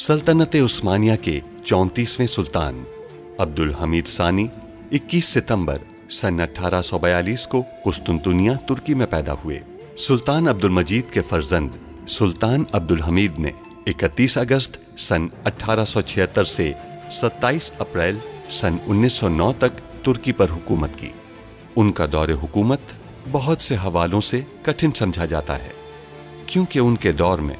सल्तनत उस्मानिया के 34वें सुल्तान अब्दुल हमीद सानी 21 सितंबर सन 1842 को कुस्तुनतुनिया तुर्की में पैदा हुए। सुल्तान अब्दुल मजीद के फर्जंद सुल्तान अब्दुल हमीद ने 31 अगस्त सन 1876 से 27 अप्रैल सन 1909 तक तुर्की पर हुकूमत की। उनका दौरे हुकूमत बहुत से हवालों से कठिन समझा जाता है, क्योंकि उनके दौर में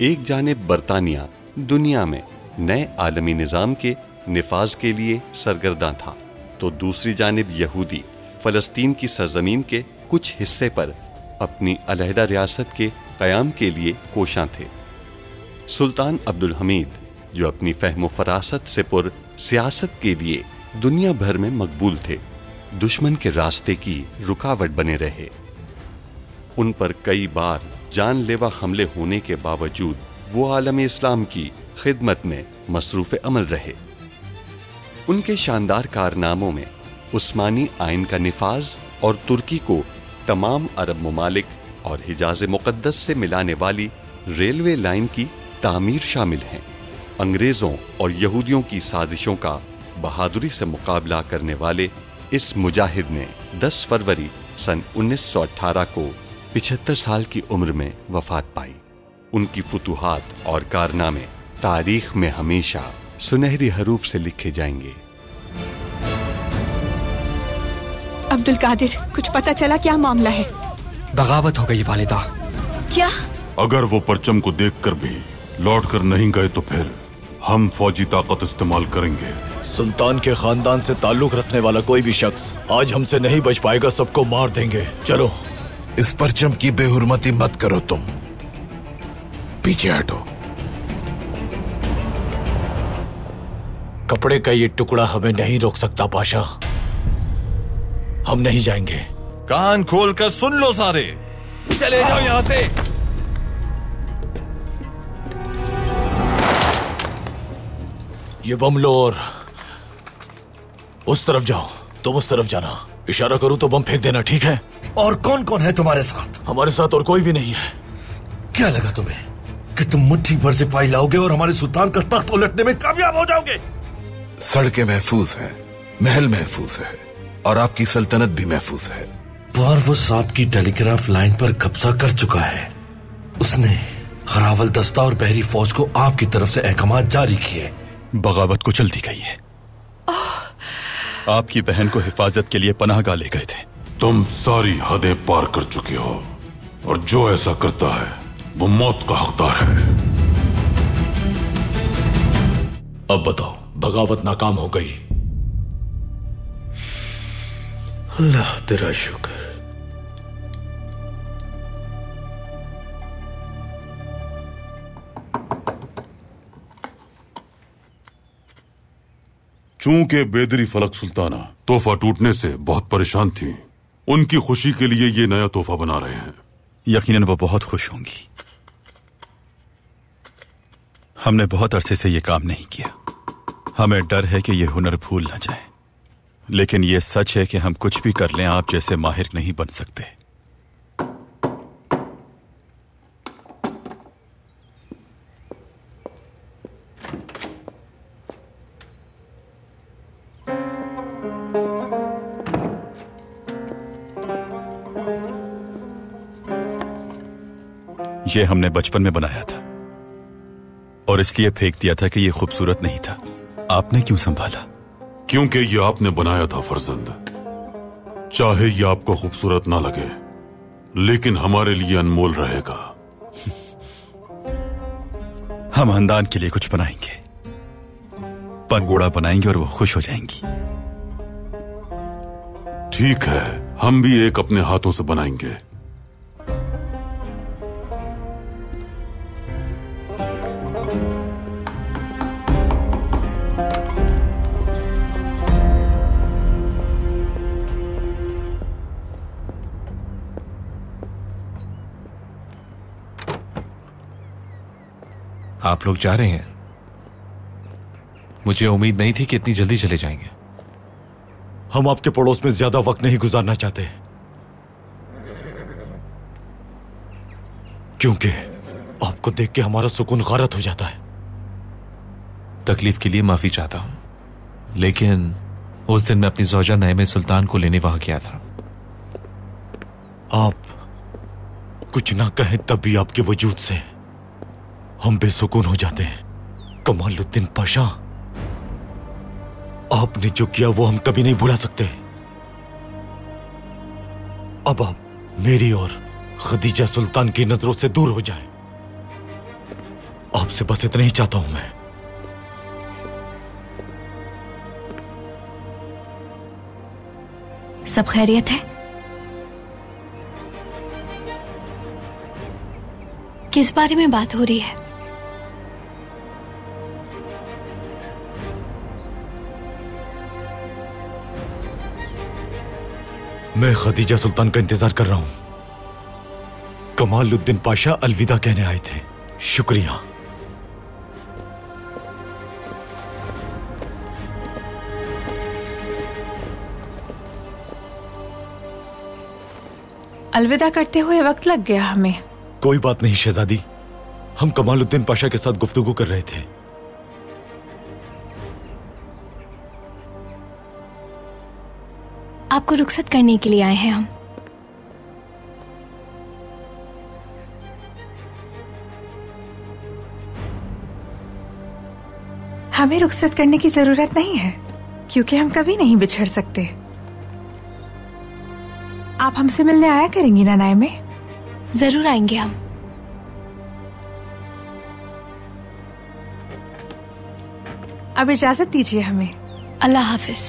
एक जानिब बरतानिया दुनिया में नए आलमी निज़ाम के निफाज के लिए सरगर्दा था, तो दूसरी जानिब यहूदी फ़लस्तीन की सरजमीन के कुछ हिस्से पर अपनी अलहदा रियासत के क़याम के लिए कोशां थे। सुल्तान अब्दुल हमीद, जो अपनी फ़हम फ़रासत से पुर सियासत के लिए दुनिया भर में मकबूल थे, दुश्मन के रास्ते की रुकावट बने रहे। उन पर कई बार जानलेवा हमले होने के बावजूद वो आलम इस्लाम की खिदमत में मसरूफ़ अमल रहे। उनके शानदार कारनामों में उस्मानी आइन का निफाज और तुर्की को तमाम अरब ममालिक और हिजाज मुक़द्दस से मिलाने वाली रेलवे लाइन की तामीर शामिल हैं। अंग्रेज़ों और यहूदियों की साजिशों का बहादुरी से मुकाबला करने वाले इस मुजाहिद ने 10 फरवरी सन 1918 को 75 साल की उम्र में वफात पाई। उनकी फुतूहात और कारनामे तारीख में हमेशा सुनहरी हरूफ से लिखे जाएंगे। अब्दुल कादिर, कुछ पता चला क्या मामला है? बगावत हो गई वालिदा। क्या? अगर वो परचम को देखकर भी लौट कर नहीं गए तो फिर हम फौजी ताकत इस्तेमाल करेंगे। सुल्तान के खानदान से ताल्लुक रखने वाला कोई भी शख्स आज हमसे नहीं बच पाएगा, सबको मार देंगे। चलो। इस परचम की बेहुरमती मत करो, तुम पीछे हटो। कपड़े का ये टुकड़ा हमें नहीं रोक सकता पाशा, हम नहीं जाएंगे। कान खोलकर सुन लो सारे, चले जाओ यहां से। ये बम लो और उस तरफ जाओ। तुम उस तरफ जाना, इशारा करूं तो बम फेंक देना, ठीक है? और कौन कौन है तुम्हारे साथ? हमारे साथ और कोई भी नहीं है। क्या लगा तुम्हें कि तुम मुट्ठी भर सिपाही लाओगे और हमारे सुल्तान का तख्त उलटने में कामयाब हो जाओगे? सड़कें महफूज हैं, महल महफूज है और आपकी सल्तनत भी महफूज है। पारवस आपकी टेलीग्राफ लाइन पर कब्जा कर चुका है। उसने हरावल दस्ता और बहरी फौज को आपकी तरफ से अहकामात जारी किए। बगावत कुचल दी गई है। आपकी बहन को हिफाजत के लिए पनाहगाह ले गए थे। तुम सारी हदें पार कर चुके हो और जो ऐसा करता है वो मौत का हकदार है। अब बताओ, बगावत नाकाम हो गई। अल्लाह तेरा शुक्र। चूंकि बेदरी फलक सुल्ताना तोहफा टूटने से बहुत परेशान थी, उनकी खुशी के लिए ये नया तोहफा बना रहे हैं। यकीनन वो बहुत खुश होंगी। हमने बहुत अरसे से ये काम नहीं किया। हमें डर है कि ये हुनर भूल न जाए, लेकिन ये सच है कि हम कुछ भी कर लें, आप जैसे माहिर नहीं बन सकते। ये हमने बचपन में बनाया था और इसलिए फेंक दिया था कि ये खूबसूरत नहीं था। आपने क्यों संभाला? क्योंकि ये आपने बनाया था फर्जंद। चाहे ये आपको खूबसूरत ना लगे, लेकिन हमारे लिए अनमोल रहेगा। हम खानदान के लिए कुछ बनाएंगे, पनगोड़ा बनाएंगे और वो खुश हो जाएंगी। ठीक है, हम भी एक अपने हाथों से बनाएंगे। आप लोग जा रहे हैं? मुझे उम्मीद नहीं थी कि इतनी जल्दी चले जाएंगे। हम आपके पड़ोस में ज्यादा वक्त नहीं गुजारना चाहते, क्योंकि आपको देख के हमारा सुकून गारत हो जाता है। तकलीफ के लिए माफी चाहता हूं, लेकिन उस दिन मैं अपनी ज़ौजा नईम सुल्तान को लेने वहां गया था। आप कुछ ना कहें तब भी आपके वजूद से हम बेसुकून हो जाते हैं। कमालुद्दीन पाशा, आपने जो किया वो हम कभी नहीं भुला सकते। अब आप मेरी और खदीजा सुल्तान की नजरों से दूर हो जाएं। आपसे बस इतना ही चाहता हूं मैं। सब खैरियत है? किस बारे में बात हो रही है? मैं खदीजा सुल्तान का इंतजार कर रहा हूं। कमालुद्दीन पाशा अलविदा कहने आए थे। शुक्रिया। अलविदा करते हुए वक्त लग गया हमें। कोई बात नहीं शहजादी, हम कमालुद्दीन पाशा के साथ गुफ्तगू कर रहे थे। आपको रुखसत करने के लिए आए हैं हम। हमें रुखसत करने की जरूरत नहीं है, क्योंकि हम कभी नहीं बिछड़ सकते। आप हमसे मिलने आया करेंगी ना नाइमे? जरूर आएंगे हम। अब इजाजत दीजिए हमें। अल्लाह हाफिज।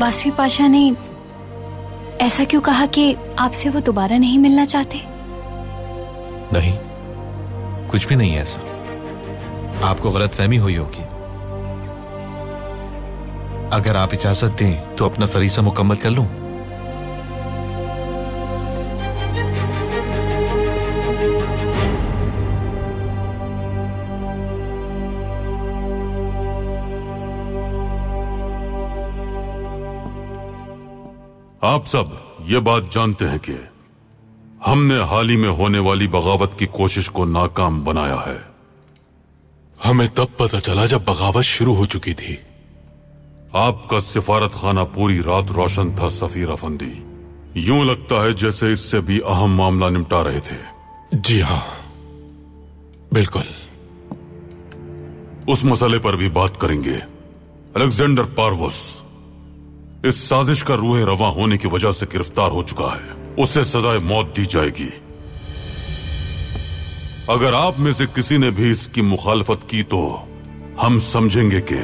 वासवी पाशा ने ऐसा क्यों कहा कि आपसे वो दोबारा नहीं मिलना चाहते? नहीं, कुछ भी नहीं है ऐसा। आपको गलतफहमी हुई होगी। अगर आप इजाजत दें तो अपना फरीज़ा मुकम्मल कर लूं। आप सब ये बात जानते हैं कि हमने हाल ही में होने वाली बगावत की कोशिश को नाकाम बनाया है। हमें तब पता चला जब बगावत शुरू हो चुकी थी। आपका सिफारत खाना पूरी रात रोशन था सफीर अफंदी। यूं लगता है जैसे इससे भी अहम मामला निपटा रहे थे। जी हाँ, बिल्कुल। उस मसले पर भी बात करेंगे। अलेक्जेंडर पार्वोस इस साजिश का रूह रवा होने की वजह से गिरफ्तार हो चुका है। उसे सजाए मौत दी जाएगी। अगर आप में से किसी ने भी इसकी मुखालफत की तो हम समझेंगे कि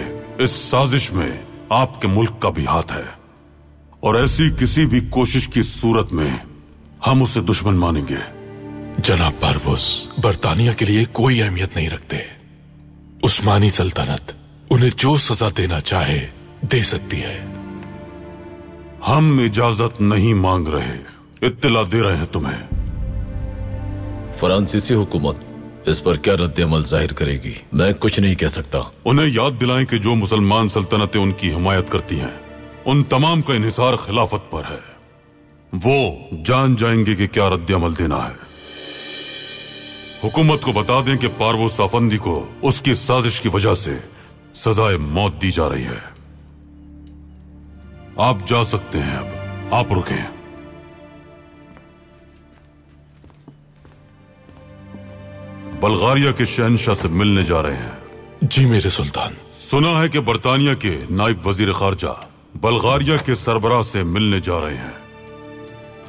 इस साजिश में आपके मुल्क का भी हाथ है, और ऐसी किसी भी कोशिश की सूरत में हम उसे दुश्मन मानेंगे। जनाब पार्वोस बरतानिया के लिए कोई अहमियत नहीं रखते। उस्मानी सल्तनत उन्हें जो सजा देना चाहे दे सकती है। हम इजाजत नहीं मांग रहे, इत्तला दे रहे हैं तुम्हें। फ्रांसीसी हुकूमत इस पर क्या रद्द-ए-अमल जाहिर करेगी, मैं कुछ नहीं कह सकता। उन्हें याद दिलाएं कि जो मुसलमान सल्तनतें उनकी हिमायत करती हैं, उन तमाम का इन्हिसार खिलाफत पर है। वो जान जाएंगे कि क्या रद्द-ए-अमल देना है। हुकूमत को बता दें कि पारवोस अफंदी को उसकी साजिश की वजह से सजाए मौत दी जा रही है। आप जा सकते हैं। अब आप रुकें। बल्गारिया के शहंशाह से मिलने जा रहे हैं। जी मेरे सुल्तान। सुना है कि बरतानिया के नायब वजीर खारजा बल्गारिया के सरबराह से मिलने जा रहे हैं।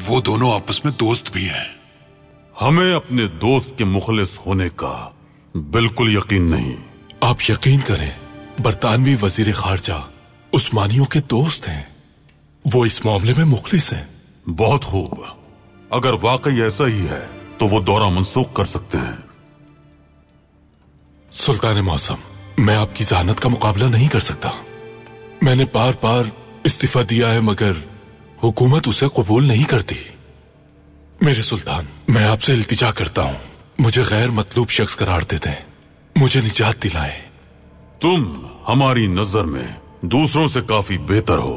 वो दोनों आपस में दोस्त भी हैं। हमें अपने दोस्त के मुखलिस होने का बिल्कुल यकीन नहीं। आप यकीन करें, बरतानवी वजीर खारजा उस्मानियों के दोस्त हैं। वो इस मामले में मुखलिस हैं। बहुत खूब। अगर वाकई ऐसा ही है तो वो दौरा मंसूख कर सकते हैं। सुल्तान मौसम, मैं आपकी जहानत का मुकाबला नहीं कर सकता। मैंने बार बार इस्तीफा दिया है मगर हुकूमत उसे कबूल नहीं करती। मेरे सुल्तान, मैं आपसे इल्तिजा करता हूं, मुझे गैर मतलूब शख्स करार दे दें, मुझे निजात दिलाएं। तुम हमारी नजर में दूसरों से काफी बेहतर हो,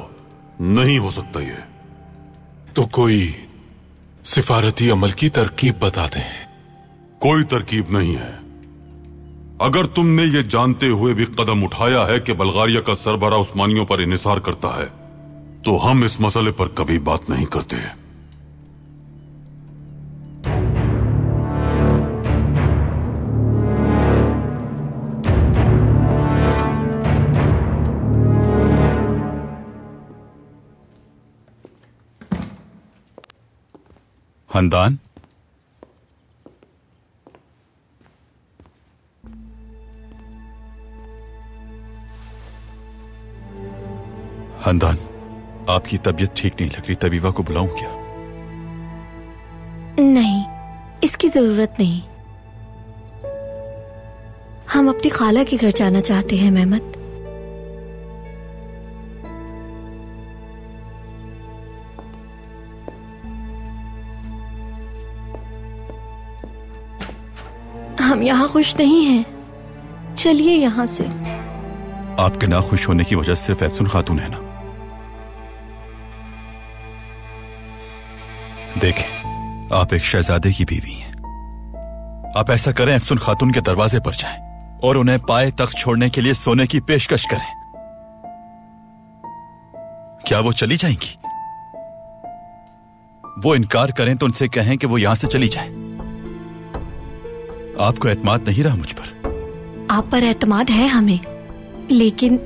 नहीं हो सकता ये। तो कोई सिफारती अमल की तरकीब बता दें। कोई तरकीब नहीं है। अगर तुमने ये जानते हुए भी कदम उठाया है कि बल्गारिया का सरबरा उस्मानियों पर इन्हिसार करता है, तो हम इस मसले पर कभी बात नहीं करते। हंदान, हंदान, आपकी तबीयत ठीक नहीं लग रही, तबीबा को बुलाऊं क्या? नहीं, इसकी जरूरत नहीं। हम अपनी खाला के घर जाना चाहते हैं मेहमत। हम यहाँ खुश नहीं हैं, चलिए यहाँ से। आपके ना खुश होने की वजह सिर्फ एफसुन खातून है ना? देखें, आप एक शहजादे की बीवी हैं। आप ऐसा करें, एफसुन खातून के दरवाजे पर जाएं और उन्हें पाए तख्त छोड़ने के लिए सोने की पेशकश करें। क्या वो चली जाएंगी? वो इनकार करें तो उनसे कहें कि वो यहां से चली जाएं। आपको एतमाद नहीं रहा मुझ पर? आप पर एतमाद है हमें, लेकिन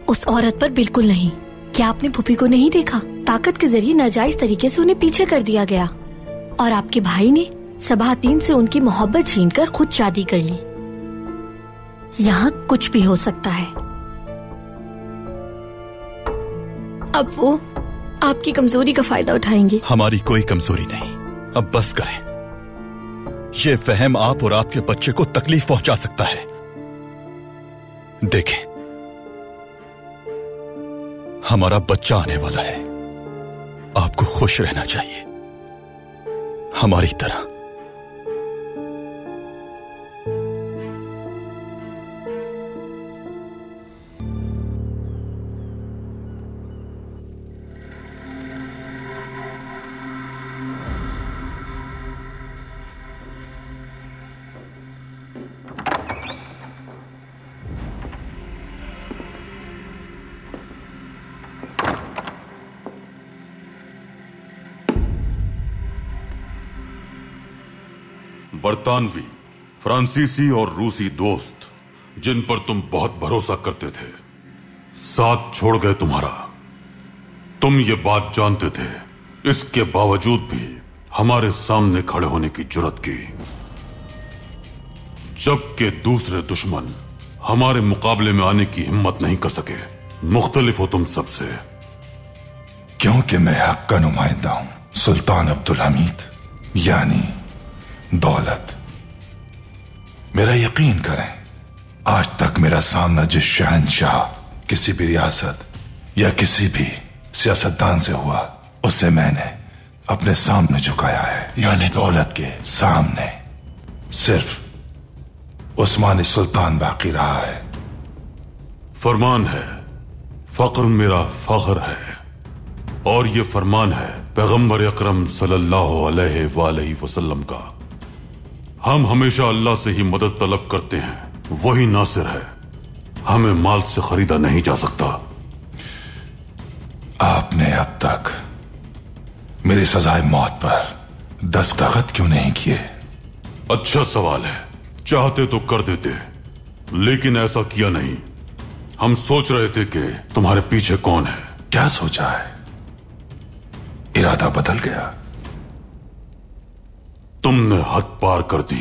उस औरत पर बिल्कुल नहीं। क्या आपने भूपी को नहीं देखा? ताकत के जरिए नाजायज तरीके से उन्हें पीछे कर दिया गया और आपके भाई ने सबातीन से उनकी मोहब्बत छीनकर खुद शादी कर ली। यहाँ कुछ भी हो सकता है। अब वो आपकी कमजोरी का फायदा उठाएंगे। हमारी कोई कमजोरी नहीं, अब बस करें। ये वहम आप और आपके बच्चे को तकलीफ पहुंचा सकता है। देखें, हमारा बच्चा आने वाला है, आपको खुश रहना चाहिए हमारी तरह। बरतानवी, फ्रांसीसी और रूसी दोस्त जिन पर तुम बहुत भरोसा करते थे, साथ छोड़ गए तुम्हारा। तुम ये बात जानते थे, इसके बावजूद भी हमारे सामने खड़े होने की जुर्रत की, जबकि दूसरे दुश्मन हमारे मुकाबले में आने की हिम्मत नहीं कर सके। मुख्तलिफ हो तुम सबसे। क्योंकि मैं हक का नुमाइंदा हूं, सुल्तान अब्दुल हमीद, यानी दौलत। मेरा यकीन करें, आज तक मेरा सामना जिस शहंशाह, किसी भी रियासत या किसी भी सियासतदान से हुआ, उसे मैंने अपने सामने झुकाया है, यानी दौलत के सामने सिर्फ उस्मानी सुल्तान बाकी रहा है। फरमान है, फक्र मेरा फख्र है, और ये फरमान है पैगंबर अकरम सल्लल्लाहु अलैहि वसल्लम का। हम हमेशा अल्लाह से ही मदद तलब करते हैं, वही नासिर है, हमें माल से खरीदा नहीं जा सकता। आपने अब तक मेरी सजाए मौत पर दस्तखत क्यों नहीं किए? अच्छा सवाल है, चाहते तो कर देते, लेकिन ऐसा किया नहीं। हम सोच रहे थे कि तुम्हारे पीछे कौन है। क्या सोचा है? इरादा बदल गया? तुमने हद पार कर दी,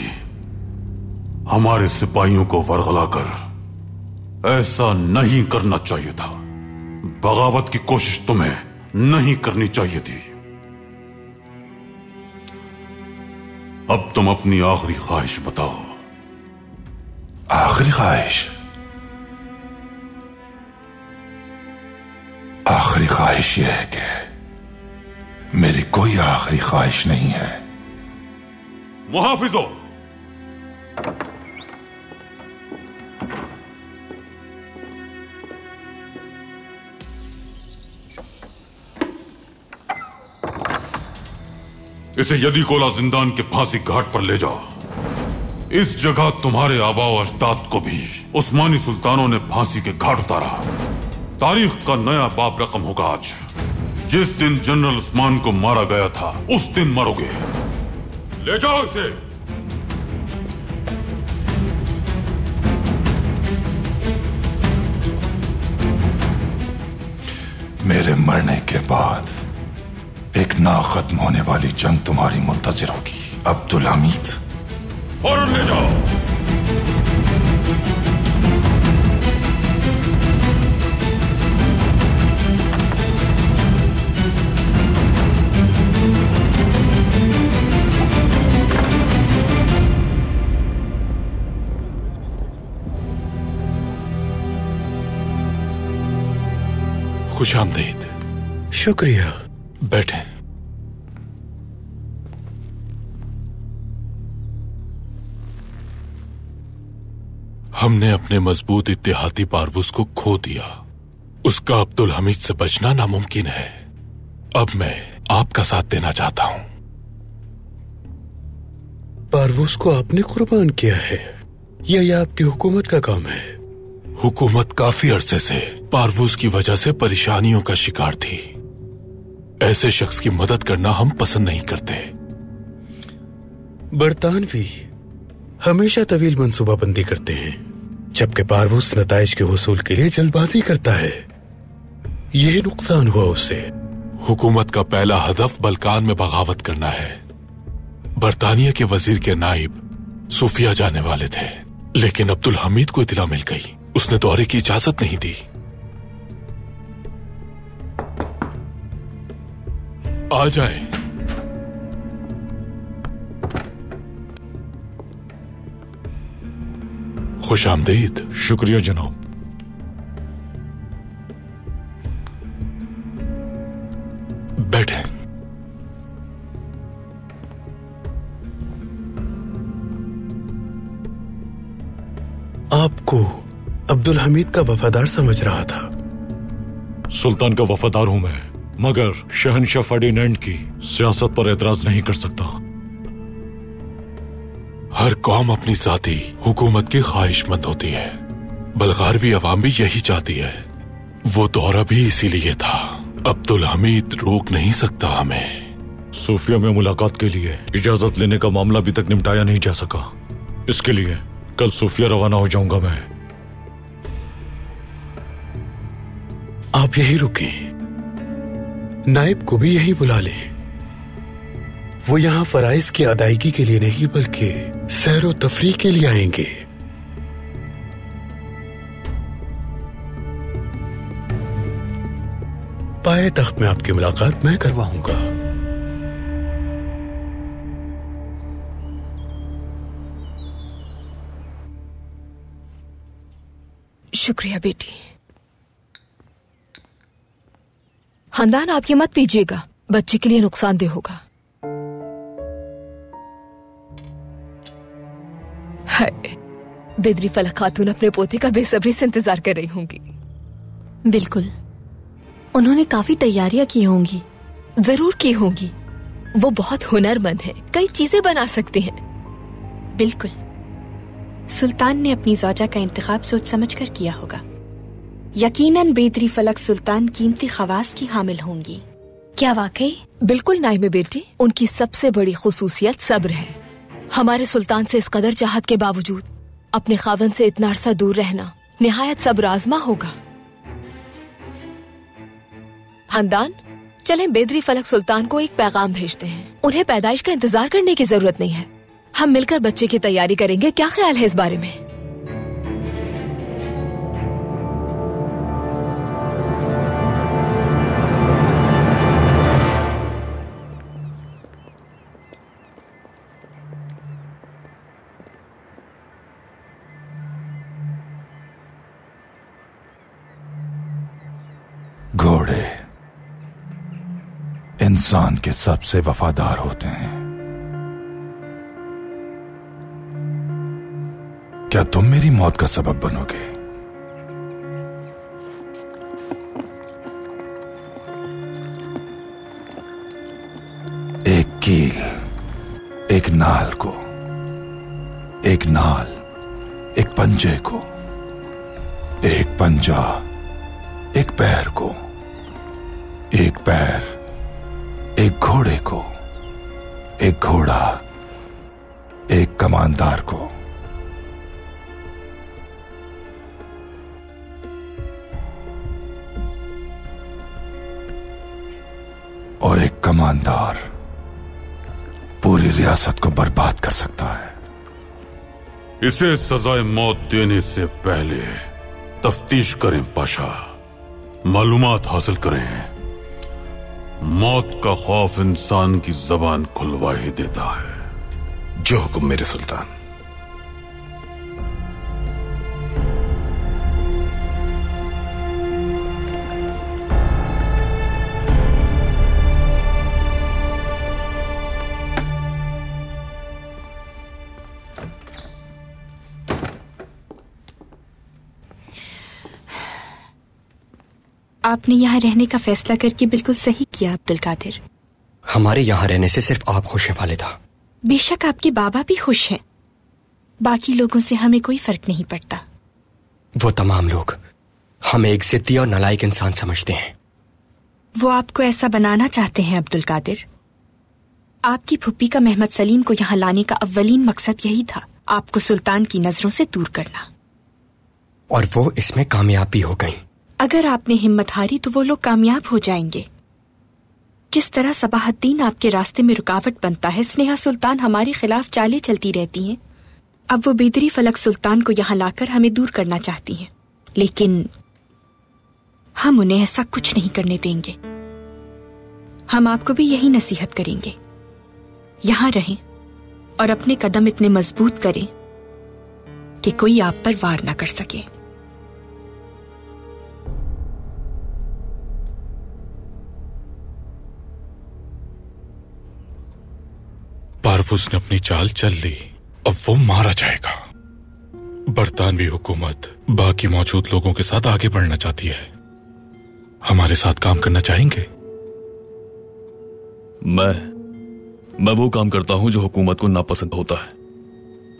हमारे सिपाहियों को वरगलाकर। ऐसा नहीं करना चाहिए था। बगावत की कोशिश तुम्हें नहीं करनी चाहिए थी। अब तुम अपनी आखिरी ख्वाहिश बताओ। आखिरी ख्वाहिश? आखिरी ख्वाहिश यह है कि मेरी कोई आखिरी ख्वाहिश नहीं है। मुहाफिजो, इसे यदीकोला जिंदान के फांसी घाट पर ले जाओ। इस जगह तुम्हारे आबा व अजदाद को भी उस्मानी सुल्तानों ने फांसी के घाट उतारा। तारीख का नया बाब रकम होगा आज। जिस दिन जनरल उस्मान को मारा गया था उस दिन मरोगे। ले जाओ इसे। मेरे मरने के बाद एक ना खत्म होने वाली जंग तुम्हारी मुंतजिर होगी अब्दुल हमीद। फौरन ले जाओ। खुशामदीद। शुक्रिया। बैठें। हमने अपने मजबूत इत्तेहादी पारवूस को खो दिया। उसका अब्दुल हमीद से बचना नामुमकिन है। अब मैं आपका साथ देना चाहता हूं। पारवूस को आपने कुर्बान किया है या ये आपकी हुकूमत का काम है? हुकूमत काफी अरसे से पारवूस की वजह से परेशानियों का शिकार थी। ऐसे शख्स की मदद करना हम पसंद नहीं करते। बरतानवी हमेशा तवील मंसूबाबंदी करते हैं, जबकि पारवूस नताइज के हुसूल के लिए जल्दबाजी करता है। यही नुकसान हुआ उससे। हुकूमत का पहला हदफ बल्कान में बगावत करना है। बरतानिया के वजीर के नाइब सूफिया जाने वाले थे, लेकिन अब्दुल हमीद को इत्तला मिल गई। उसने दौरे की इजाजत नहीं दी। आ जाएं। खुशामदीद। शुक्रिया जनाब। बैठें। आपको अब्दुल हमीद का वफादार समझ रहा था। सुल्तान का वफादार हूं मैं, मगर शहनशाह फर्डिनेंड की सियासत पर एतराज नहीं कर सकता। हर कौम अपनी जाती हुकूमत की ख्वाहिशमंद होती है। बल्गारवी अवाम भी यही चाहती है। वो दौरा भी इसीलिए था। अब्दुल हमीद रोक नहीं सकता हमें। सूफिया में मुलाकात के लिए इजाजत लेने का मामला अभी तक निपटाया नहीं जा सका। इसके लिए कल सूफिया रवाना हो जाऊंगा मैं। आप यही रुकें, नाइब को भी यही बुला लें। वो यहां फराइज की अदायगी के लिए नहीं बल्कि सैर व तफरीह के लिए आएंगे। पाए तख्त में आपकी मुलाकात मैं करवाऊंगा। शुक्रिया बेटी। खानदान आप ये मत पीजिएगा, बच्चे के लिए नुकसानदेह होगा। हाय, बेदरी फलक खातून अपने पोते का बेसब्री से इंतजार कर रही होंगी। बिल्कुल, उन्होंने काफी तैयारियां की होंगी। जरूर की होंगी। वो बहुत हुनरमंद है, कई चीजें बना सकते हैं। बिल्कुल, सुल्तान ने अपनी ज़ौजा का इंतखाब सोच समझ कर किया होगा। यकीनन बेदरी फलक सुल्तान कीमती खवास की हामिल होंगी। क्या वाकई? बिल्कुल नाइमे बेटी, उनकी सबसे बड़ी खुसूसियत सब्र है। हमारे सुल्तान से इस कदर चाहत के बावजूद अपने खावन से इतना अरसा दूर रहना निहायत सब्र आजमा होगा। खानदान, चलें बेदरी फलक सुल्तान को एक पैगाम भेजते हैं। उन्हें पैदाइश का इंतजार करने की जरूरत नहीं है। हम मिलकर बच्चे की तैयारी करेंगे। क्या ख्याल है इस बारे में? घोड़े इंसान के सबसे वफादार होते हैं। क्या तुम मेरी मौत का सबब बनोगे? एक कील, एक नाल को, एक नाल एक पंजे को, एक पंजा एक पैर को, एक पैर एक घोड़े को, एक घोड़ा एक कमानदार को। और एक कमानदार पूरी रियासत को बर्बाद कर सकता है। इसे सजाए मौत देने से पहले तफ्तीश करें पाशा, मालूमात हासिल करें। मौत का खौफ इंसान की जबान खुलवा ही देता है। जो हुक्म मेरे सुल्तान। आपने यहाँ रहने का फैसला करके बिल्कुल सही किया अब्दुल कादिर। हमारे यहाँ रहने से सिर्फ आप खुश हैं वालिदा। बेशक आपके बाबा भी खुश हैं, बाकी लोगों से हमें कोई फर्क नहीं पड़ता। वो तमाम लोग हमें एक जिद्दी और नालायक इंसान समझते हैं। वो आपको ऐसा बनाना चाहते हैं अब्दुल कादिर। आपकी फुप्पी का मोहम्मद सलीम को यहाँ लाने का अव्वलीन मकसद यही था, आपको सुल्तान की नजरों से दूर करना। और वो इसमें कामयाब भी हो गई। अगर आपने हिम्मत हारी तो वो लोग कामयाब हो जाएंगे। जिस तरह सबाहुद्दीन आपके रास्ते में रुकावट बनता है, स्नेहा सुल्तान हमारे खिलाफ चालें चलती रहती हैं। अब वो बेदरी फलक सुल्तान को यहाँ लाकर हमें दूर करना चाहती हैं, लेकिन हम उन्हें ऐसा कुछ नहीं करने देंगे। हम आपको भी यही नसीहत करेंगे, यहाँ रहें और अपने कदम इतने मजबूत करें कि कोई आप पर वार ना कर सके। पारवुज ने अपनी चाल चल ली, अब वो मारा जाएगा। बरतानवी हुकूमत बाकी मौजूद लोगों के साथ आगे बढ़ना चाहती है। हमारे साथ काम करना चाहेंगे? मैं वो काम करता हूं जो हुकूमत को नापसंद होता है।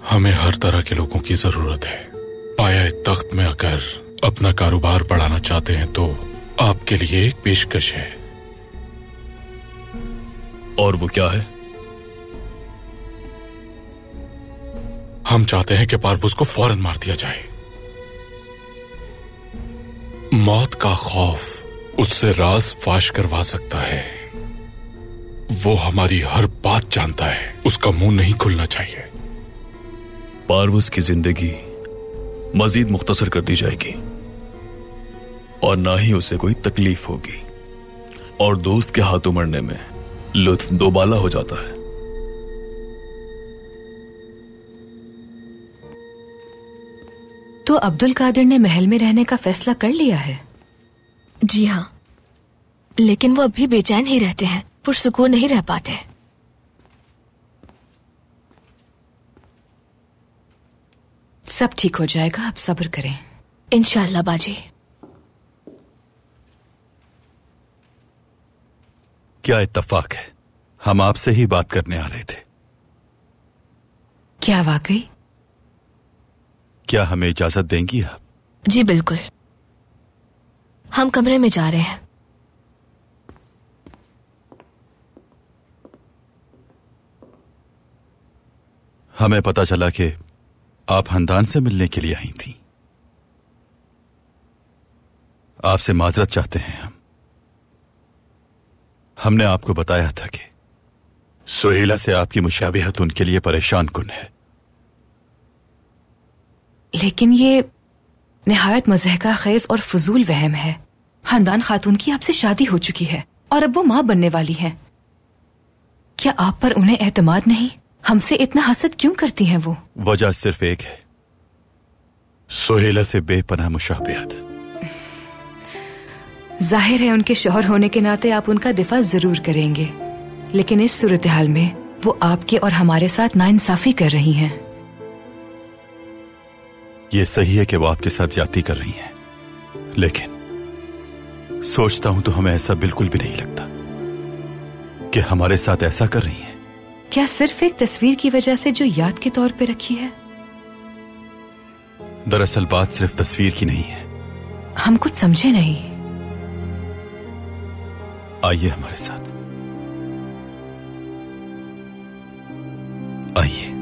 हमें हर तरह के लोगों की जरूरत है। पाया तख्त में अगर अपना कारोबार बढ़ाना चाहते हैं तो आपके लिए एक पेशकश है। और वो क्या है? हम चाहते हैं कि पारवुज को फौरन मार दिया जाए। मौत का खौफ उससे राज फाश करवा सकता है। वो हमारी हर बात जानता है, उसका मुंह नहीं खुलना चाहिए। पारवुज की जिंदगी मजीद मुख्तसर कर दी जाएगी और ना ही उसे कोई तकलीफ होगी, और दोस्त के हाथों मरने में लुत्फ दोबाला हो जाता है। तो अब्दुल कादिर ने महल में रहने का फैसला कर लिया है? जी हाँ, लेकिन वो अभी बेचैन ही रहते हैं, पुरसुकून नहीं रह पाते। सब ठीक हो जाएगा, आप सब्र करें। इंशाअल्लाह बाजी। क्या इत्तफाक है, हम आपसे ही बात करने आ रहे थे। क्या वाकई? क्या हमें इजाजत देंगी आप? जी बिल्कुल, हम कमरे में जा रहे हैं। हमें पता चला कि आप हंदान से मिलने के लिए आई थी। आपसे माजरत चाहते हैं हम। हमने आपको बताया था कि सुहेला से आपकी मुशाबिहत उनके लिए परेशान कुन है। लेकिन ये निहायत मज़हका खेज और फजूल वहम है। हंदान खातून की आपसे शादी हो चुकी है और अब वो मां बनने वाली हैं। क्या आप पर उन्हें एतमाद नहीं? हमसे इतना हसद क्यों करती हैं वो? वजह सिर्फ एक है, सुहेला से बेपनाह मुशाबिहत। जाहिर है उनके शौहर होने के नाते आप उनका दिफा जरूर करेंगे, लेकिन इस सूरत हाल में वो आपके और हमारे साथ नाइंसाफी कर रही हैं। ये सही है कि वो आपके साथ ज्यादती कर रही हैं, लेकिन सोचता हूं तो हमें ऐसा बिल्कुल भी नहीं लगता कि हमारे साथ ऐसा कर रही हैं। क्या सिर्फ एक तस्वीर की वजह से जो याद के तौर पे रखी है? दरअसल बात सिर्फ तस्वीर की नहीं है। हम कुछ समझे नहीं। आइए हमारे साथ, आइए।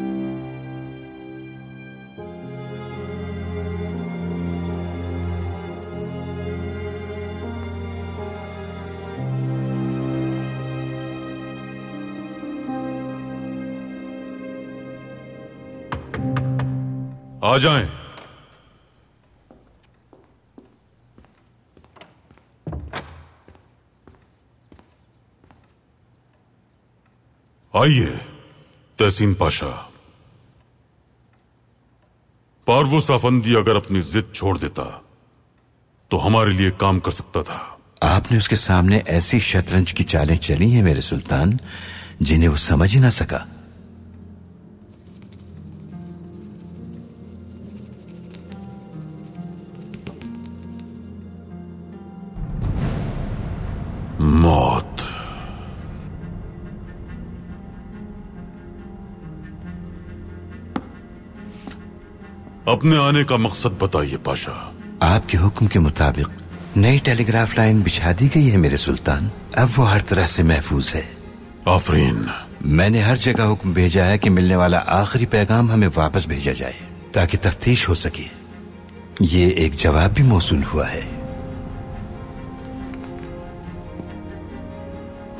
आ जाएं। आइए तहसीन पाशा। पारवुस अफंदी अगर अपनी जिद छोड़ देता तो हमारे लिए काम कर सकता था। आपने उसके सामने ऐसी शतरंज की चालें चली हैं मेरे सुल्तान, जिन्हें वो समझ ही ना सका। मौत। अपने आने का मकसद बताइए पाशा। आपके हुक्म के मुताबिक नई टेलीग्राफ लाइन बिछा दी गई है मेरे सुल्तान। अब वो हर तरह से महफूज है। आफरीन। मैंने हर जगह हुक्म भेजा है कि मिलने वाला आखिरी पैगाम हमें वापस भेजा जाए ताकि तफ्तीश हो सके। ये एक जवाब भी मौसूल हुआ है।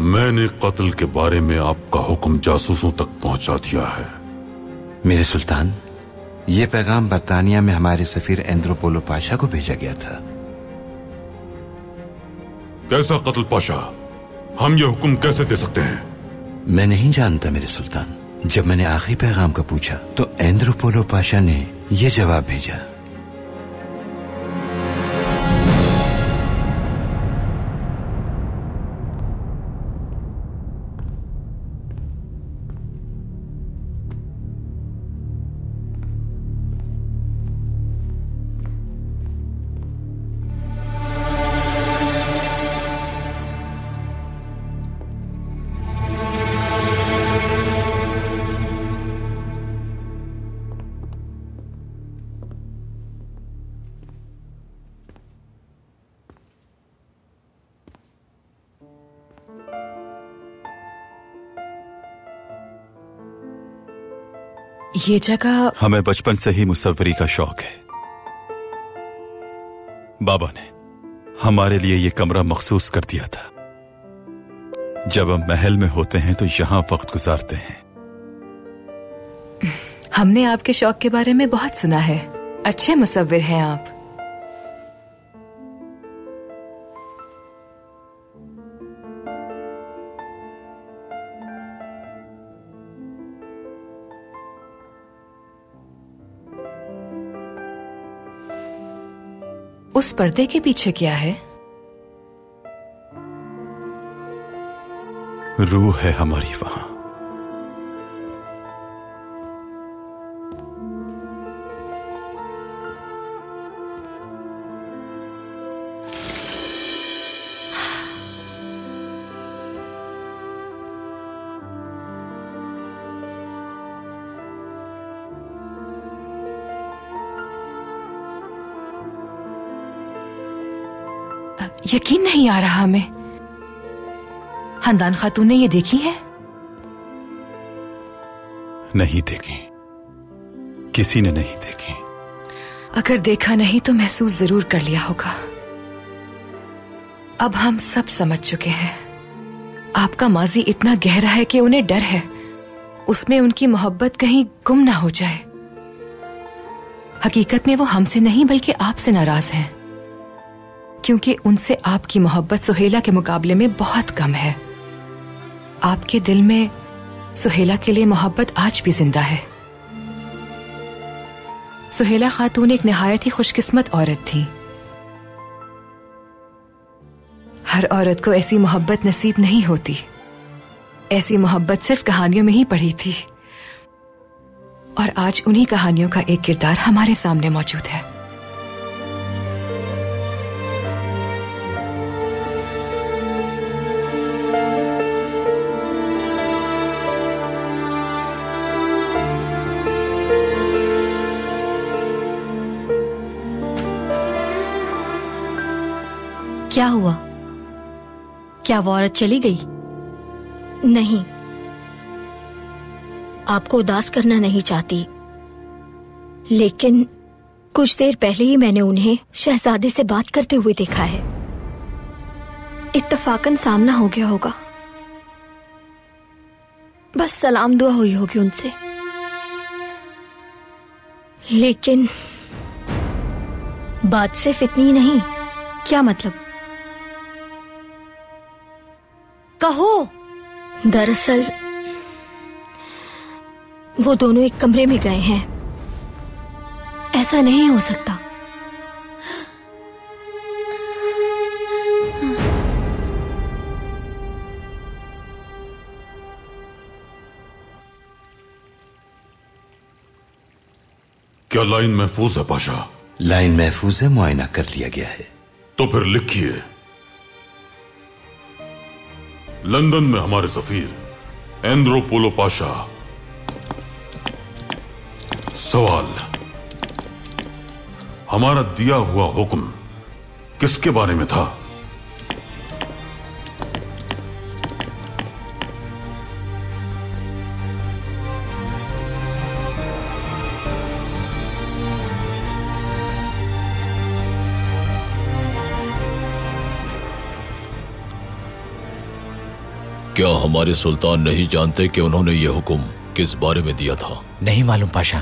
मैंने कत्ल के बारे में आपका हुक्म जासूसों तक पहुंचा दिया है मेरे सुल्तान। ये पैगाम बर्तानिया में हमारे सफीर एंद्रोपोलो पाशा को भेजा गया था। कैसा कत्ल पाशा? हम ये हुक्म कैसे दे सकते हैं? मैं नहीं जानता मेरे सुल्तान। जब मैंने आखिरी पैगाम का पूछा तो एंद्रोपोलो पाशा ने यह जवाब भेजा। ये जगह हमें बचपन से ही मुसव्वरी का शौक है। बाबा ने हमारे लिए ये कमरा मखसूस कर दिया था। जब हम महल में होते हैं तो यहां वक्त गुजारते हैं। हमने आपके शौक के बारे में बहुत सुना है। अच्छे मुसव्विर हैं आप। उस पर्दे के पीछे क्या है? रूह है हमारी वहां। यकीन नहीं आ रहा हमें। हंदान खातून ने ये देखी है? नहीं देखी, किसी ने नहीं देखी। अगर देखा नहीं तो महसूस जरूर कर लिया होगा। अब हम सब समझ चुके हैं। आपका माजी इतना गहरा है कि उन्हें डर है उसमें उनकी मोहब्बत कहीं गुम ना हो जाए। हकीकत में वो हमसे नहीं बल्कि आपसे नाराज हैं, क्योंकि उनसे आपकी मोहब्बत सुहेला के मुकाबले में बहुत कम है। आपके दिल में सुहेला के लिए मोहब्बत आज भी जिंदा है। सुहेला खातून एक निहायत ही खुशकिस्मत औरत थी। हर औरत को ऐसी मोहब्बत नसीब नहीं होती। ऐसी मोहब्बत सिर्फ कहानियों में ही पढ़ी थी, और आज उन्हीं कहानियों का एक किरदार हमारे सामने मौजूद है। क्या हुआ? क्या वो औरत चली गई? नहीं, आपको उदास करना नहीं चाहती, लेकिन कुछ देर पहले ही मैंने उन्हें शहजादे से बात करते हुए देखा है। इत्तफाकन सामना हो गया होगा, बस सलाम दुआ हुई होगी उनसे। लेकिन बात सिर्फ इतनी नहीं। क्या मतलब? कहो। दरअसल वो दोनों एक कमरे में गए हैं। ऐसा नहीं हो सकता। क्या लाइन महफूज है पाशा? लाइन महफूज है, मुआयना कर लिया गया है। तो फिर लिखिए। लंदन में हमारे सफीर एंद्रोपोलो पाशा। सवाल, हमारा दिया हुआ हुक्म किसके बारे में था? क्या हमारे सुल्तान नहीं जानते कि उन्होंने यह हुक्म किस बारे में दिया था? नहीं मालूम पाशा।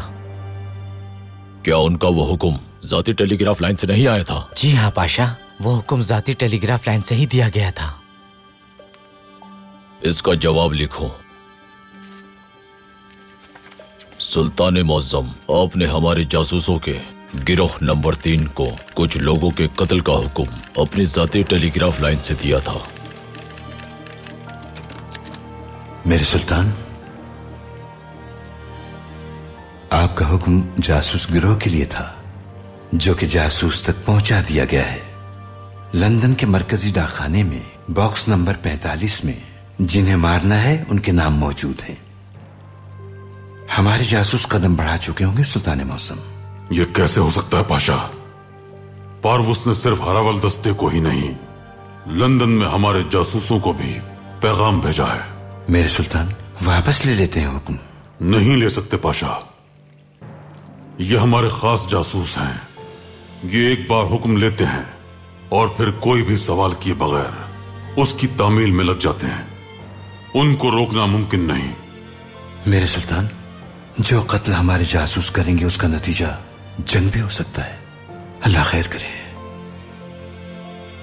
क्या उनका वो हुक्म जाती टेलीग्राफ लाइन से नहीं आया था? जी हाँ पाशा, वो हुक्म जाती टेलीग्राफ लाइन से ही दिया गया था। इसका जवाब लिखो। सुल्तान मुअज्जम, आपने हमारे जासूसों के गिरोह नंबर 3 को कुछ लोगों के कत्ल का हुक्म अपनी जाती टेलीग्राफ लाइन से दिया था। मेरे सुल्तान, आपका हुक्म जासूस गिरोह के लिए था, जो कि जासूस तक पहुंचा दिया गया है। लंदन के मरकजी डाकखाने में बॉक्स नंबर 45 में जिन्हें मारना है उनके नाम मौजूद हैं। हमारे जासूस कदम बढ़ा चुके होंगे सुल्तान मौसम। यह कैसे हो सकता है पाशा? पारवुस ने सिर्फ हरावल दस्ते को ही नहीं, लंदन में हमारे जासूसों को भी पैगाम भेजा है। मेरे सुल्तान, वापस ले लेते हैं हुक्म। नहीं ले सकते पाशा, ये हमारे खास जासूस हैं। ये एक बार हुक्म लेते हैं और फिर कोई भी सवाल किए बगैर उसकी तामील में लग जाते हैं। उनको रोकना मुमकिन नहीं। मेरे सुल्तान, जो कत्ल हमारे जासूस करेंगे उसका नतीजा जंग भी हो सकता है। अल्लाह खैर करे।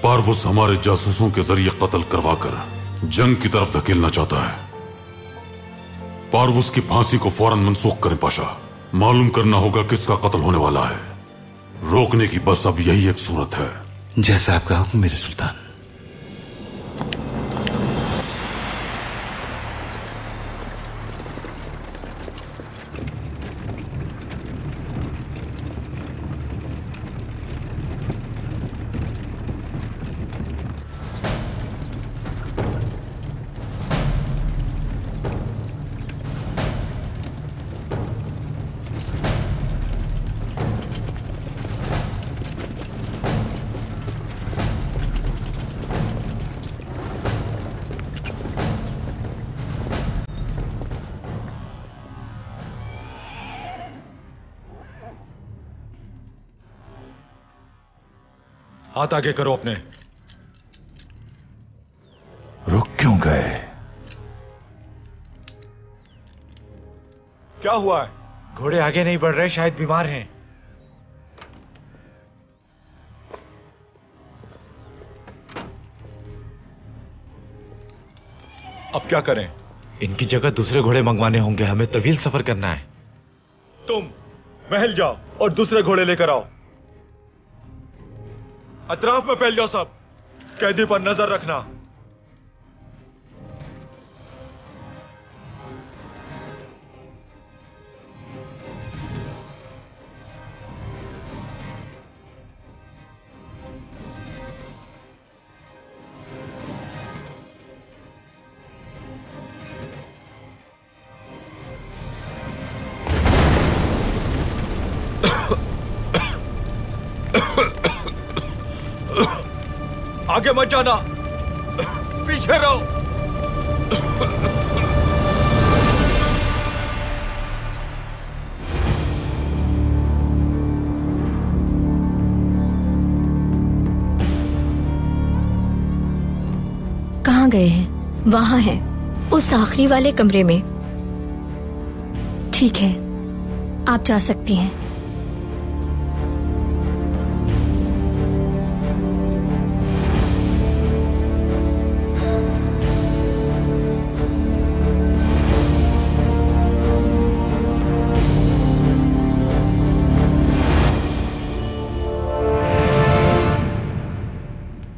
पारवुस हमारे जासूसों के जरिए कत्ल करवाकर जंग की तरफ धकेलना चाहता है। पारवुस की फांसी को फौरन मंसूख करें पाशा। मालूम करना होगा किसका कत्ल होने वाला है। रोकने की बस अब यही एक सूरत है। जैसा आपका हुक्म मेरे सुल्तान। हाथ आगे करो अपने। रुक क्यों गए? क्या हुआ है? घोड़े आगे नहीं बढ़ रहे, शायद बीमार हैं। अब क्या करें? इनकी जगह दूसरे घोड़े मंगवाने होंगे। हमें तवील सफर करना है। तुम महल जाओ और दूसरे घोड़े लेकर आओ। अतराफ में फैल जाओ सब। कैदी पर नजर रखना। आगे मत जाना, पीछे रहो। कहाँ गए हैं? वहां हैं, उस आखिरी वाले कमरे में। ठीक है, आप जा सकती हैं।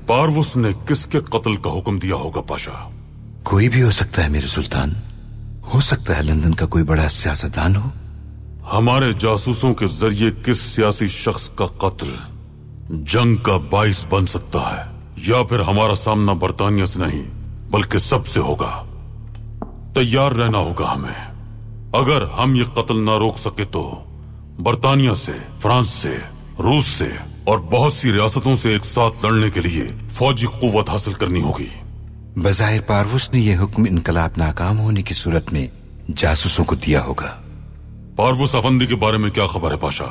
पारवुस ने किसके कत्ल का हुक्म दिया होगा पाशा? कोई भी हो सकता है मेरे सुल्तान। हो सकता है लंदन का कोई बड़ा सियासतदान हो। हमारे जासूसों के जरिए किस सियासी शख्स का कत्ल जंग का बाइस बन सकता है, या फिर हमारा सामना बरतानिया से नहीं बल्कि सबसे होगा। तैयार रहना होगा हमें। अगर हम ये कत्ल ना रोक सके तो बरतानिया से, फ्रांस से, रूस से और बहुत सी रियासतों से एक साथ लड़ने के लिए फौजी कुव्वत हासिल करनी होगी। बज़ाहिर पारवुस ने यह हुक्म इनकलाब नाकाम होने की सूरत में जासूसों को दिया होगा। पारवुस अफंदी के बारे में क्या खबर है पाशा?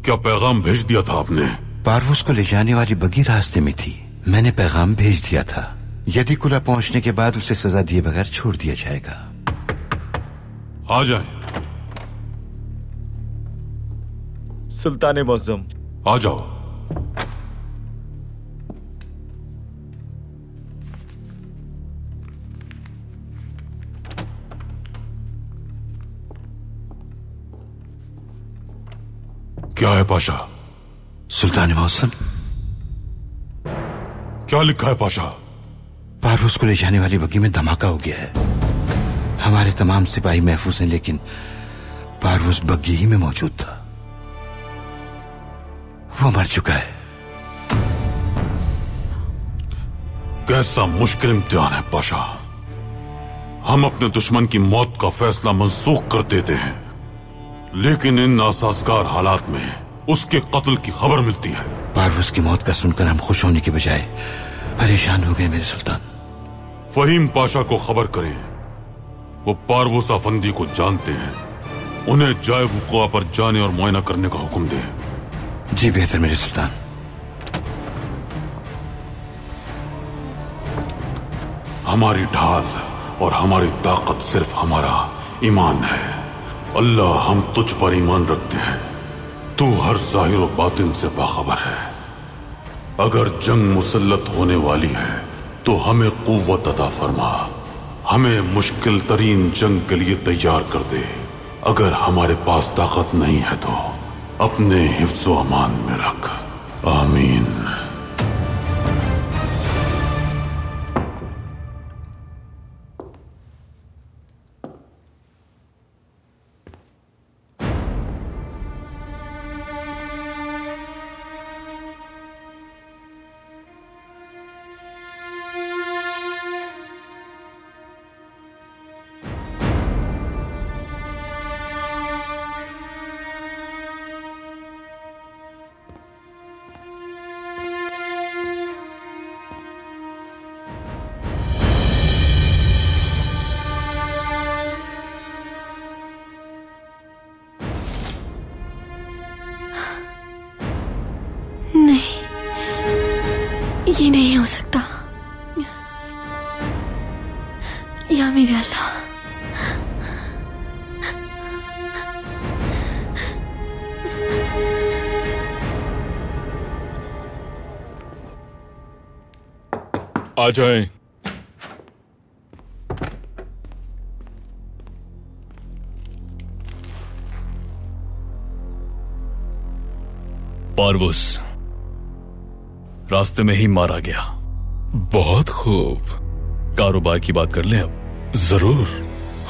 क्या पैगाम भेज दिया था आपने? पारवुस को ले जाने वाली बगी रास्ते में थी। मैंने पैगाम भेज दिया था। यदि कुला पहुंचने के बाद उसे सजा दिए बगैर छोड़ दिया जाएगा। आ जाएं। सुल्तान मुअज़्ज़म, आ जाओ। क्या है पाशा? सुल्तान मुअज़्ज़म, क्या लिखा है पाशा? पारवुस को ले जाने वाली बगी में धमाका हो गया है। हमारे तमाम सिपाही महफूज हैं, लेकिन पारवुस बगी ही में मौजूद था। वो मर चुका है। कैसा मुश्किल इम्तिहान है पाशा। हम अपने दुश्मन की मौत का फैसला मंसूख कर देते हैं, लेकिन इन नासाजगार हालात में उसके कत्ल की खबर मिलती है। पारवुस की मौत का सुनकर हम खुश होने के बजाय परेशान हो गए मेरे सुल्तान। फहीम पाशा को खबर करें, वो पारवुस अफंदी को जानते हैं। उन्हें जाए वुक़ुआ पर जाने और मुआयना करने का हुक्म दें। जी बेहतर मेरे सुल्तान। हमारी ढाल और हमारी ताकत सिर्फ हमारा ईमान है। अल्लाह, हम तुझ पर ईमान रखते हैं। तू हर ज़ाहिर और बातिन से बाखबर है। अगर जंग मुसल्लत होने वाली है तो हमें कुव्वत अता फरमा। हमें मुश्किल तरीन जंग के लिए तैयार कर दे। अगर हमारे पास ताकत नहीं है तो अपने हिफ्ज़ व अमान में रख। आमीन। ये नहीं हो सकता। या मेरे अल्लाह, आ जाएं। पारवुस रास्ते में ही मारा गया। बहुत खूब। कारोबार की बात कर लें अब? जरूर,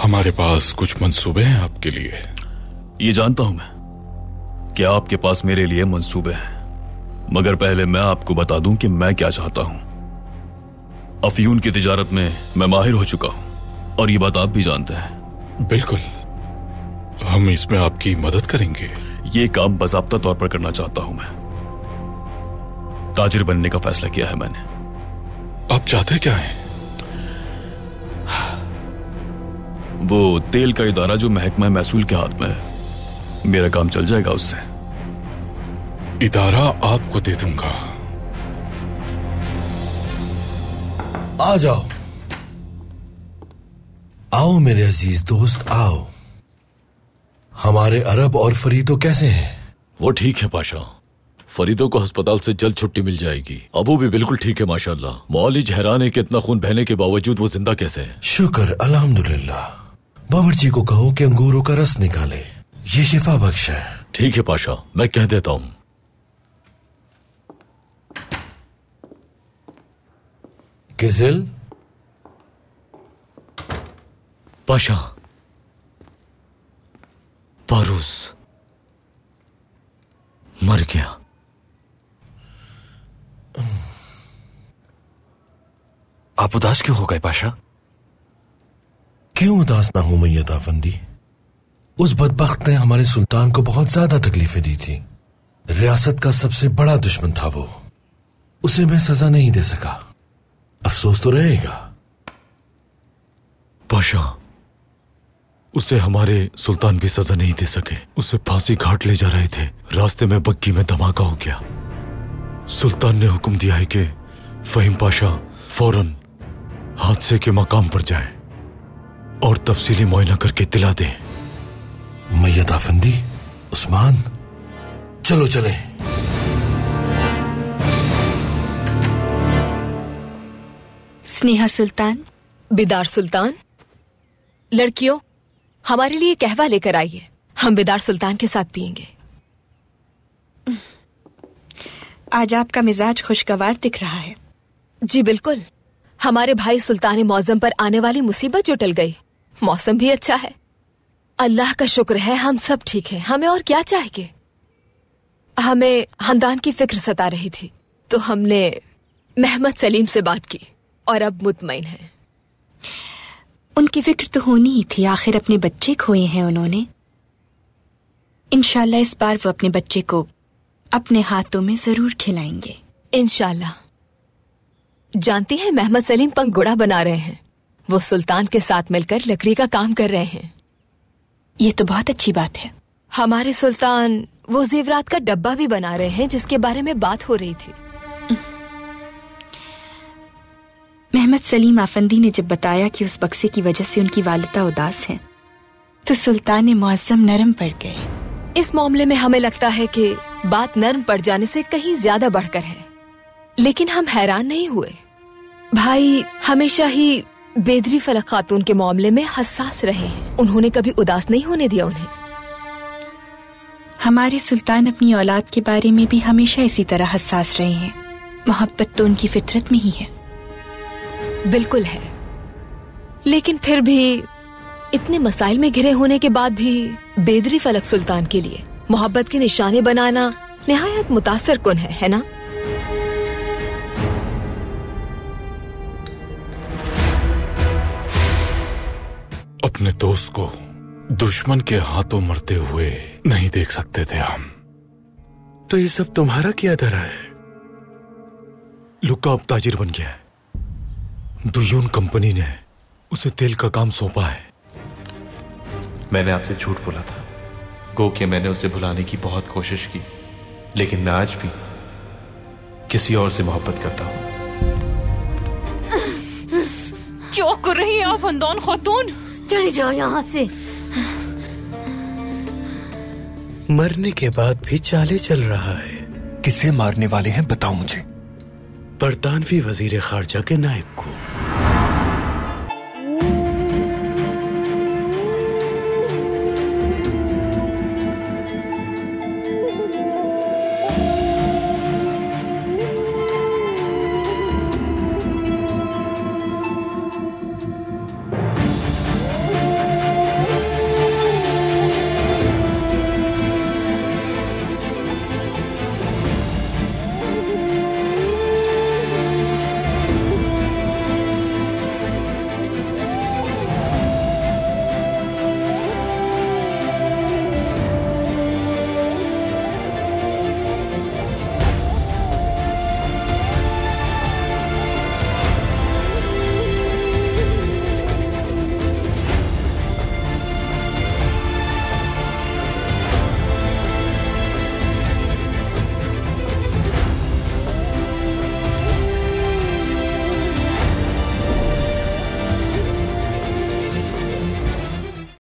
हमारे पास कुछ मंसूबे हैं आपके लिए। ये जानता हूं मैं कि आपके पास मेरे लिए मंसूबे हैं, मगर पहले मैं आपको बता दूं कि मैं क्या चाहता हूं। अफयून की तिजारत में मैं माहिर हो चुका हूं और ये बात आप भी जानते हैं। बिल्कुल, हम इसमें आपकी मदद करेंगे। ये काम बाज़ाब्ता तौर पर करना चाहता हूं मैं। ताजिर बनने का फैसला किया है मैंने। आप चाहते क्या हैं? वो तेल का इदारा जो महकमा महसूल के हाथ में है, मेरा काम चल जाएगा उससे। इदारा आपको दे दूंगा। आ जाओ, आओ मेरे अजीज दोस्त, आओ। हमारे अरब और फरीदो कैसे हैं? वो ठीक है पाशा। फरीदो को अस्पताल से जल्द छुट्टी मिल जाएगी। अबू भी बिल्कुल ठीक है माशाल्लाह। मौलिज हैरान है कि इतना खून बहने के बावजूद वो जिंदा कैसे है। शुक्र अल्हम्दुलिल्लाह। बावर्ची को कहो कि अंगूरों का रस निकाले, ये शिफा बख्श है। ठीक है पाशा, मैं कह देता हूं। किजिल पाशा, पारूस मर गया। आप उदास क्यों हो गए पाशा? क्यों उदास ना हूं मैयत आफंदी? उस बदबख्त ने हमारे सुल्तान को बहुत ज्यादा तकलीफें दी थी। रियासत का सबसे बड़ा दुश्मन था वो। उसे मैं सजा नहीं दे सका। अफसोस तो रहेगा। पाशा, उसे हमारे सुल्तान भी सजा नहीं दे सके। उसे फांसी घाट ले जा रहे थे, रास्ते में बग्गी में धमाका हो गया। सुल्तान ने हुक्म दिया है कि फहीम पाशा फौरन हादसे के मकाम पर जाए और तफसीली मुआयना करके इत्तला दें। मैयत आफंदी, उस्मान, चलो चले। स्नेहा सुल्तान। बिदार सुल्तान। लड़कियों, हमारे लिए कहवा लेकर आइए, हम बिदार सुल्तान के साथ पिएंगे। आज आपका मिजाज खुशगवार दिख रहा है। जी बिल्कुल, हमारे भाई सुल्तान मौजम पर आने वाली मुसीबत जो टल गई। मौसम भी अच्छा है, अल्लाह का शुक्र है, हम सब ठीक हैं। हमें और क्या चाहिए? हमें हमदान की फिक्र सता रही थी तो हमने महमद सलीम से बात की और अब मुतमईन है। उनकी फिक्र तो होनी ही थी, आखिर अपने बच्चे खोए हैं उन्होंने। इंशाल्लाह इस बार वो अपने बच्चे को अपने हाथों में जरूर खिलाएंगे। इंशाल्लाह। जानती हैं, महमद सलीम पंगुड़ा बना रहे हैं। वो सुल्तान के साथ मिलकर लकड़ी का काम कर रहे हैं। ये तो बहुत अच्छी बात है। हमारे सुल्तान वो जेवरात का डब्बा भी बना रहे हैं जिसके बारे में बात हो रही थी। महमद सलीम आफंदी ने जब बताया कि उस बक्से की वजह से उनकी वालिदा उदास हैं, तो सुल्तान मुअज्जम नरम पड़ गए। इस मामले में हमें लगता है कि बात नरम पड़ जाने से कहीं ज्यादा बढ़कर है, लेकिन हम हैरान नहीं हुए। भाई हमेशा ही बेदरी फलक खातून के मामले में हसास रहे हैं। उन्होंने कभी उदास नहीं होने दिया उन्हें। हमारे सुल्तान अपनी औलाद के बारे में भी हमेशा इसी तरह हसास रहे हैं। मोहब्बत तो उनकी फितरत में ही है। बिल्कुल है, लेकिन फिर भी इतने मसाइल में घिरे होने के बाद भी बेदरी फलक सुल्तान के लिए मोहब्बत के निशाने बनाना निहायत मुतासिर कुन है ना? अपने दोस्त को दुश्मन के हाथों मरते हुए नहीं देख सकते थे हम। तो ये सब तुम्हारा किया धरा है? लुक्का अब ताजिर बन गया है। दुयून कंपनी ने उसे तेल का काम सौंपा है। मैंने आपसे झूठ बोला था, गो कि मैंने उसे भुलाने की बहुत कोशिश की, लेकिन मैं आज भी किसी और से मोहब्बत करता हूं। क्या कर रही हैं आप हंदान खातून? चली जाओ यहाँ से। मरने के बाद भी चाले चल रहा है। किसे मारने वाले हैं बताओ मुझे। बरतानवी वजीर खारजा के नायब को।